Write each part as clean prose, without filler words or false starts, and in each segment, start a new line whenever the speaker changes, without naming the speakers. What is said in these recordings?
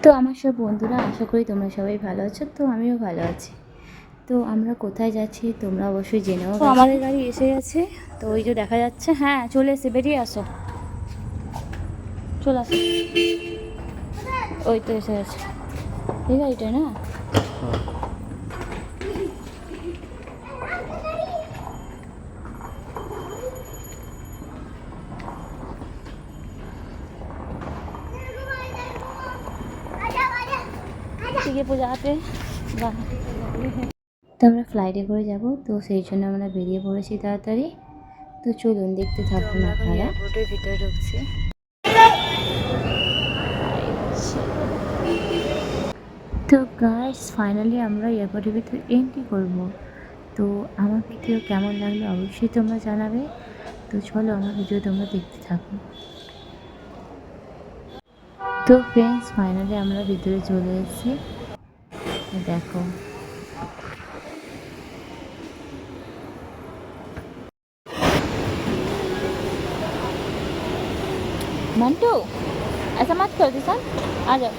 তো আমার সব বন্ধুরা, আশা করি তোমরা সবাই ভালো আছো। তো আমিও ভালো আছি। তো আমরা কোথায় যাচ্ছি তোমরা অবশ্যই জেনেও। তো আমাদের গাড়ি এসে গেছে, তো ওই যে দেখা যাচ্ছে। হ্যাঁ, চলে এসে, বেরিয়ে আসো, চলে আসো। ওই তো এসে গেছে এই গাড়িটা না। ठीक है पूजा पे তো আমরা ফ্লাইটে করে যাব, তো সেই জন্য আমরা বেরিয়ে পড়েছি তাড়াতাড়ি। তো চলুন দেখতে থাকুন আপনারা। এয়ারপোর্টের ভিতরে ঢুকছি। তো গাইস, ফাইনালি আমরা এয়ারপোর্টের ভিতরে এন্ট্রি করব। তো আমার ভিডিও কেমন লাগলো অবশ্যই তোমরা জানাবে। তো চলো আমার ভিডিও তোমরা দেখতে থাকো। তো ফ্রেন্ডস, ফাইনালি আমরা ভিতরে চলে এসেছি। দেখো, मंटू ऐसा मत कर किसान, आ जाओ।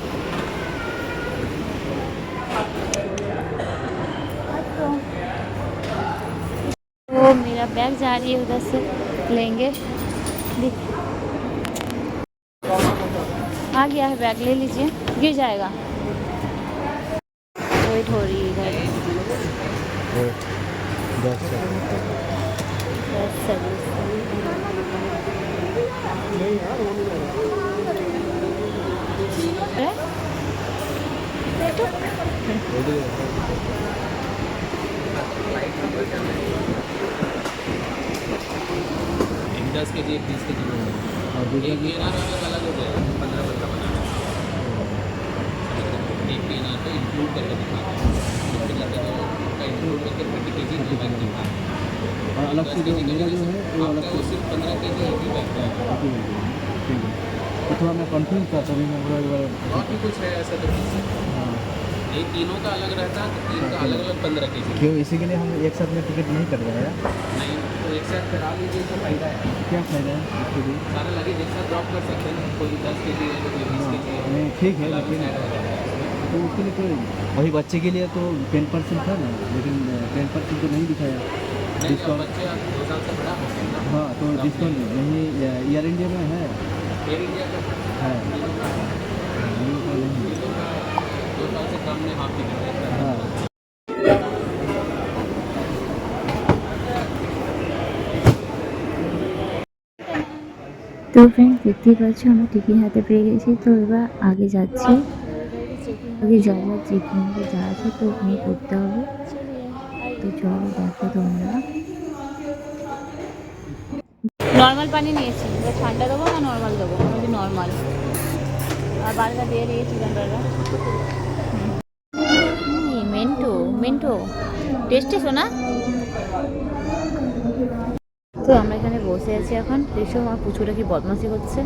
तो मेरा बैग जा रही है उधर से, लेंगे। आ गया है बैग, ले लीजिए, गिर जाएगा। वेट हो रही है इधर।
दस के जी 20 के जी एक पीएनआर अलग हो जाएगा, 15 बनाना एक पीएनआर को इंक्लूड करके दिखाना है, उसके लगता है उसका इंक्लूड करके 30 के जी दो बैग दिखाना है। और अलग से जो मेरा जो है वो अलग से सिर्फ 15 के जी एक ही बैग है। ठीक है, तो थोड़ा मैं कंफ्यूज था, तभी मैं बोला और भी कुछ है ऐसा तो हाँ, ये तीनों का अलग रहता है, तो तीन का अलग अलग 15 के जी। क्यों इसी के लिए हम एक साथ में टिकट नहीं कर रहे हैं? नहीं, तो एक साथ करा लीजिए तो फायदा है। क्या फ़ायदा है इसके लिए? सारा लगेज एक साथ ड्रॉप कर सकते हैं, कोई 10 के जी है, कोई 20 के जी है। नहीं ठीक है, लेकिन तो उसके लिए तो वही बच्चे के लिए तो 10% था ना, लेकिन 10% तो नहीं दिखाया डिस्काउंट। बच्चे 2 साल से बड़ा हो गए ना। हाँ, तो डिस्काउंट यही एयर इंडिया में है, एयर इंडिया का है, 2 साल से कम में हाफ टिकट है। हाँ,
তো ফ্রেন্ডস, দেখতেই পাচ্ছ আমরা টিকিট হাতে পেয়ে গেছি। তো এবার আগে যাচ্ছি, আগে যা যা চেকিং যা আছে তো ওখানে করতে হবে। তো চলো দেখো তোমরা। নর্মাল পানি নিয়েছি, এবার ঠান্ডা দেবো না নর্মাল দেবো? নর্মাল। আর বার্গার দিয়ে দিয়েছি, chicken burger. Mentor mentor tasty শোনা। তো আমরা এখানে বসে আছি এখন। দেখছো আমার পুচুটা কি বদমাশি করছে,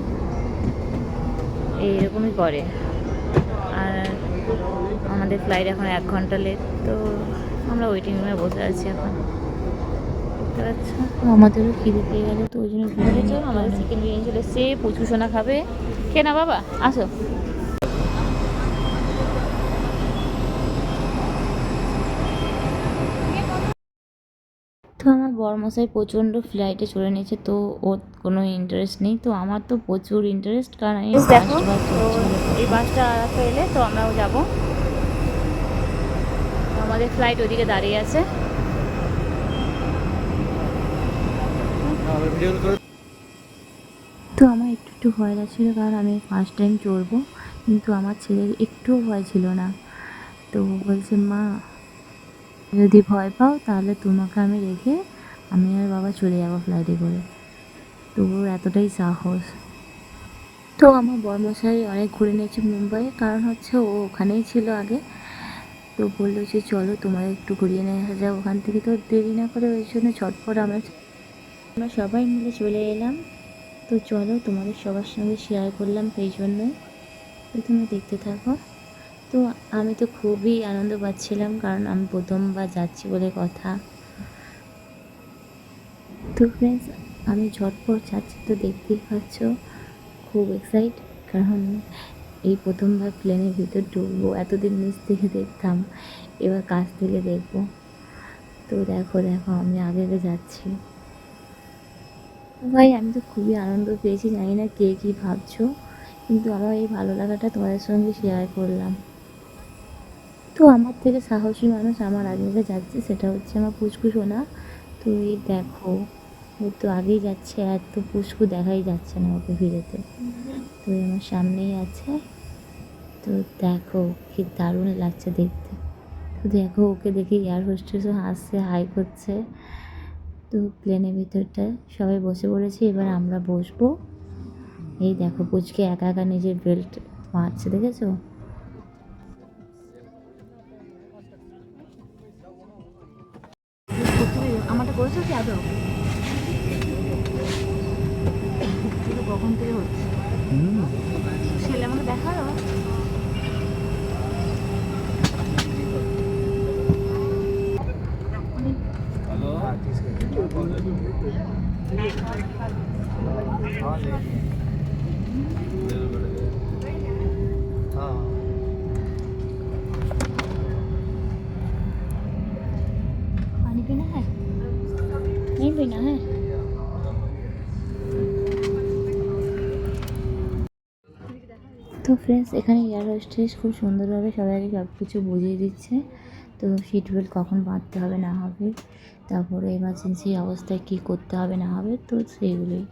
এইরকমই করে। আর আমাদের ফ্লাইট এখন 1 ঘন্টা লেট, তো আমরা ওয়েটিং রুমে বসে আছি এখন। দেখতে পাচ্ছ, আমাদেরও খিদে পেয়ে গেল, তো ওই জন্য ঘুরে আমাদের চিকেন বিরিয়ানি চলে এসছে। পুচু সোনা খাবে, কে না বাবা, আসো। তো আমার বড়মশাই প্রচণ্ড ফ্লাইটে চড়ে নিয়েছে, তো ওর কোনো ইন্টারেস্ট নেই। তো আমার তো প্রচুর ইন্টারেস্ট, কারণ আমি দেখো এই বাসটা এলে তো আমরাও যাবো। আমাদের ফ্লাইট ওইদিকে দাঁড়িয়ে আছে। তো আমার একটু ভয় লাগছিলো, কারণ আমি ফার্স্ট টাইম চড়বো। কিন্তু আমার ছেলের একটুও ভয় ছিল না। তো বলছে, মা যদি ভয় পাও তাহলে তোমাকে আমি রেখে আমি আর বাবা চলে যাবো ফ্লাইটে করে। তো ওর এতটাই সাহস। তো আমার বড়মশাই অনেক ঘুরে নিয়েছে মুম্বাই, কারণ হচ্ছে ও ওখানেই ছিল আগে। তো বললো যে চলো তোমাদের একটু ঘুরিয়ে নিয়ে আসা যাক ওখান থেকে। তো দেরি না করে ওই জন্য ঝটপট আমরা সবাই মিলে চলে এলাম। তো চলো তোমাদের সবার সঙ্গে শেয়ার করলাম সেই জন্যই। তো তুমি দেখতে থাকো। তো আমি তো খুবই আনন্দ পাচ্ছিলাম, কারণ আমি প্রথমবার যাচ্ছি বলে কথা। তো ফ্রেন্ডস, আমি ঝটপট যাচ্ছি, তো দেখতেই পাচ্ছ খুব এক্সাইট, কারণ এই প্রথমবার প্লেনের ভিতর ঢুকবো, এতদিন নিচ থেকে দেখতাম, এবার কাছ থেকে দেখবো। তো দেখো দেখো আমি আগে আগে যাচ্ছি। ভাই আমি তো খুবই আনন্দ পেয়েছি, জানি না কে কী ভাবছো, কিন্তু আমার এই ভালো লাগাটা তোমাদের সঙ্গে শেয়ার করলাম। তো আমার থেকে সাহসী মানুষ আমার আগে আগে যাচ্ছে, সেটা হচ্ছে আমার পুচকু সোনা। তো এই দেখো ও তো আগেই যাচ্ছে, এত পুচকু দেখাই যাচ্ছে না ওকে ভিড়েতে। তো আমার সামনেই আছে। তো দেখো কি দারুণ লাগছে দেখতে। তো দেখো ওকে দেখে এয়ার হোস্টেসও হাসছে, হাই করছে। তো প্লেনের ভিতরটায় সবাই বসে পড়েছে, এবার আমরা বসবো। এই দেখো পুচকে একা একা নিজের বেল্ট মারছে, দেখেছো? আমারটা করেছো কি আদৌ? কখন থেকে হচ্ছে ছেলে আমাকে দেখালো। पानी पीना है? नहीं पीना है? তো ফ্রেন্ডস, এখানে এয়ার হোস্টেস খুব সুন্দরভাবে সবাইকে সব কিছু বুঝিয়ে দিচ্ছে। তো সিট বেল্ট কখন বাঁধতে হবে না হবে, তারপরে এমার্জেন্সি অবস্থায় কী করতে হবে না হবে, তো সেইগুলোই।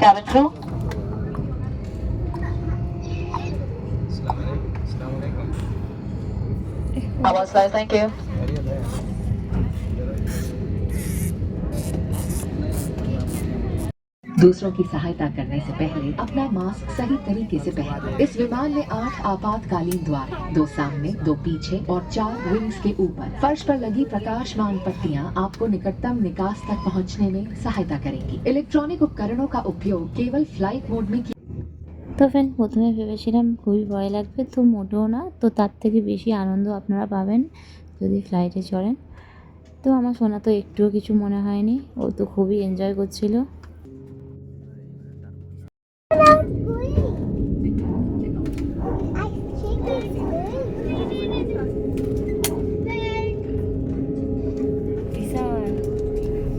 Cabin crew. Namaste, thank you.
दूसरों की सहायता करने से पहले अपना मास्क सही तरीके से पहनें। इस विमान में 8 आपातकालीन द्वार हैं, 2 सामने, 2 पीछे और 4 विंग्स के ऊपर। फर्श पर लगी प्रकाशमान पट्टियां आपको निकटतम निकास तक पहुंचने में सहायता करेंगी। इलेक्ट्रॉनिक उपकरणों का उपयोग केवल फ्लाइट मोड में
তো ফ্রেন্ড, প্রথমে ভেবেছিলাম খুবই ভয় লাগবে, তো মোটেও না। তো তার থেকে বেশি আনন্দ আপনারা পাবেন যদি ফ্লাইটে চড়েন। তো আমার সোনা তো একটুও কিছু মনে হয়নি, ও তো খুবই এনজয় করছিল।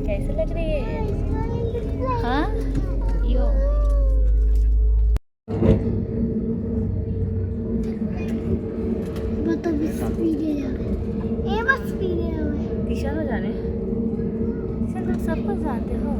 कैसे लग रही है? हाँ यो दिशा को जाने दिशा, तुम सब कुछ जानते हो।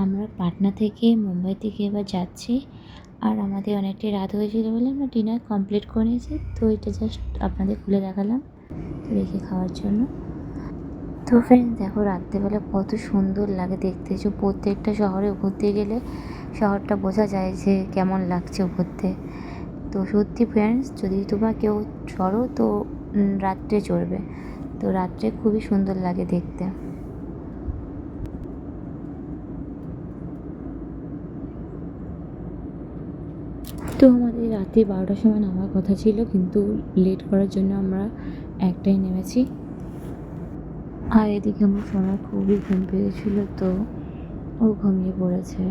আমরা পাটনা থেকে মুম্বাই থেকে এবার যাচ্ছি, আর আমাদের অনেকটাই রাত হয়েছিলো বলে আমরা ডিনার কমপ্লিট করে নিয়েছি। তো এটা জাস্ট আপনাদের খুলে দেখালাম তো রেখে খাওয়ার জন্য। তো ফ্রেন্ডস দেখো রাত্রেবেলা কত সুন্দর লাগে দেখতে, যে প্রত্যেকটা শহরে ঘুরতে গেলে শহরটা বোঝা যায় যে কেমন লাগছে ঘুরতে। তো সত্যি ফ্রেন্ডস যদি তোমরা কেউ চড়ো তো রাত্রে চড়বে, তো রাত্রে খুবই সুন্দর লাগে দেখতে। তো আমাদের রাত্রি 12টার সময় নামার কথা ছিল, কিন্তু লেট করার জন্য আমরা একটাই নেমেছি। আর এদিকে আমার সোনার খুবই ঘুম পেয়েছিলো, তো ও ঘুমিয়ে পড়েছে।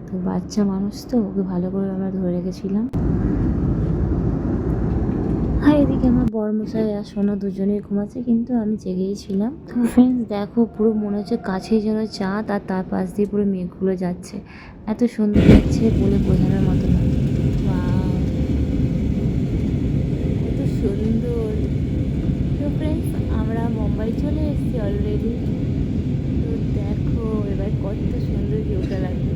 তো বাচ্চা মানুষ তো ওকে ভালো করে আমরা ধরে রেখেছিলাম। আর এদিকে আমার বরমশাই আর সোনা দুজনেই ঘুমাচ্ছে, কিন্তু আমি জেগেই ছিলাম। তো ফ্রেন্ডস দেখো পুরো মনে হচ্ছে কাছেই যেন চাঁদ, আর তার পাশ দিয়ে পুরো মেঘগুলো যাচ্ছে। এত সুন্দর লাগছে বলে বোঝানোর মতো না। Wow! কত সুন্দর। তো ফ্রেন্ডস আমরা মুম্বাই চলে এসেছি অলরেডি। তো দেখো এবার কত সুন্দর ভিউটা লাগবে।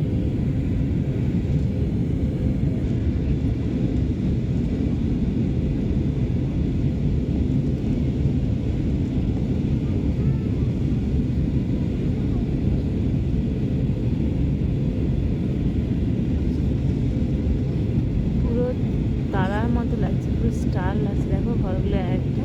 পুরো তারার মতো লাগছে, পুরো স্টার লাগছে। দেখো ঘরগুলো একটা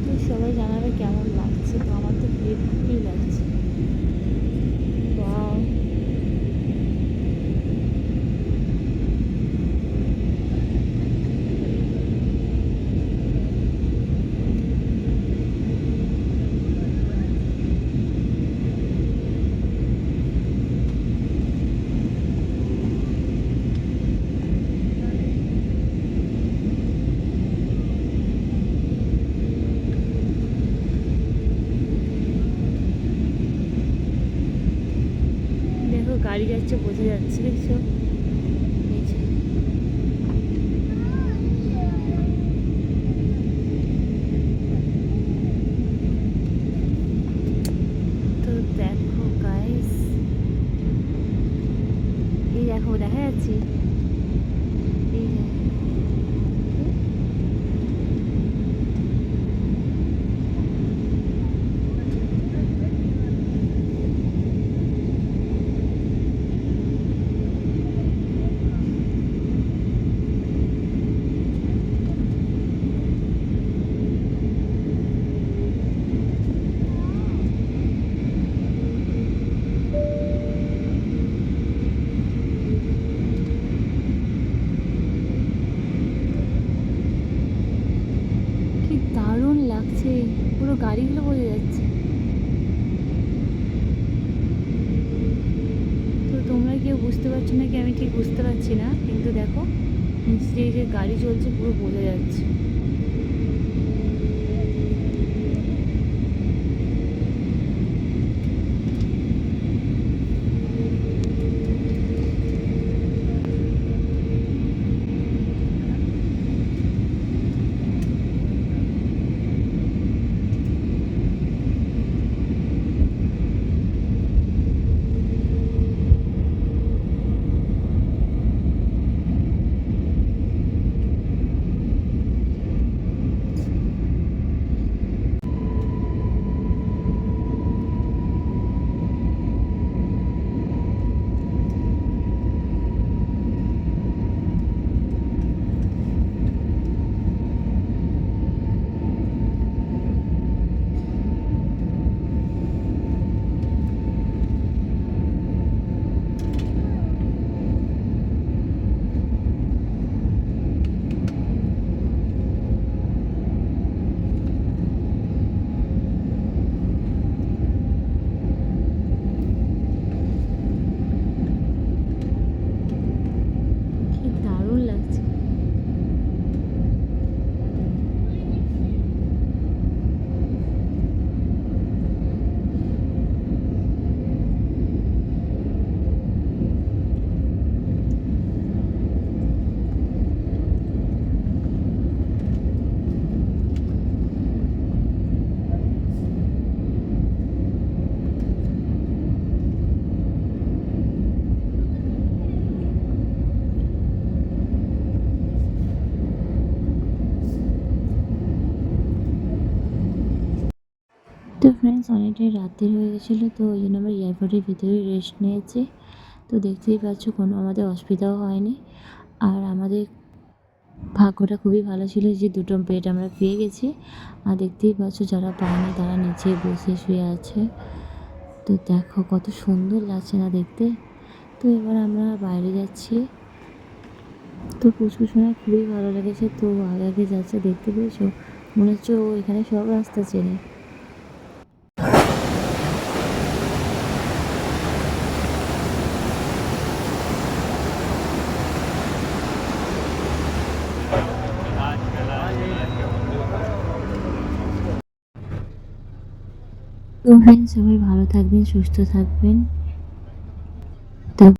তো সবাই জানাবে কেমন লাগছে। তো আমার তো হেভি লাগছে। Wow! দেখো গাড়ি যাচ্ছে, বোঝা যাচ্ছে, দেখছো নিচে। তো দেখো গাইস, এই দেখো দেখা যাচ্ছে এই যে। কি দারুণ লাগছে, পুরো গাড়িগুলো বোঝা যাচ্ছে। তো তোমরা কেউ বুঝতে পারছো না কি আমি ঠিক বুঝতে পারছি না, কিন্তু দেখো নিচ দিয়ে যে গাড়ি চলছে পুরো বোঝা যাচ্ছে। তো ফ্রেন্ডস অনেকটাই রাত্রি হয়ে গেছিলো, তো ওই জন্য আমরা এয়ারপোর্টের ভিতরে রেস্ট নিয়েছি। তো দেখতেই পাচ্ছ কোনো আমাদের অসুবিধাও হয়নি। আর আমাদের ভাগ্যটা খুবই ভালো ছিল যে দুটো বেড আমরা পেয়ে গেছি। আর দেখতেই পাচ্ছ যারা পায়নি তারা নিচে বসে শুয়ে আছে। তো দেখো কত সুন্দর লাগছে না দেখতে। তো এবার আমরা বাইরে যাচ্ছি। তো পুচকুসোনার খুবই ভালো লেগেছে, তো আগে আগে যাচ্ছে, দেখতে পেয়েছো? মনে হচ্ছে ও এখানে সব রাস্তা চেনে। তো ফ্রেন্ডস সবাই ভালো থাকবেন, সুস্থ থাকবেন।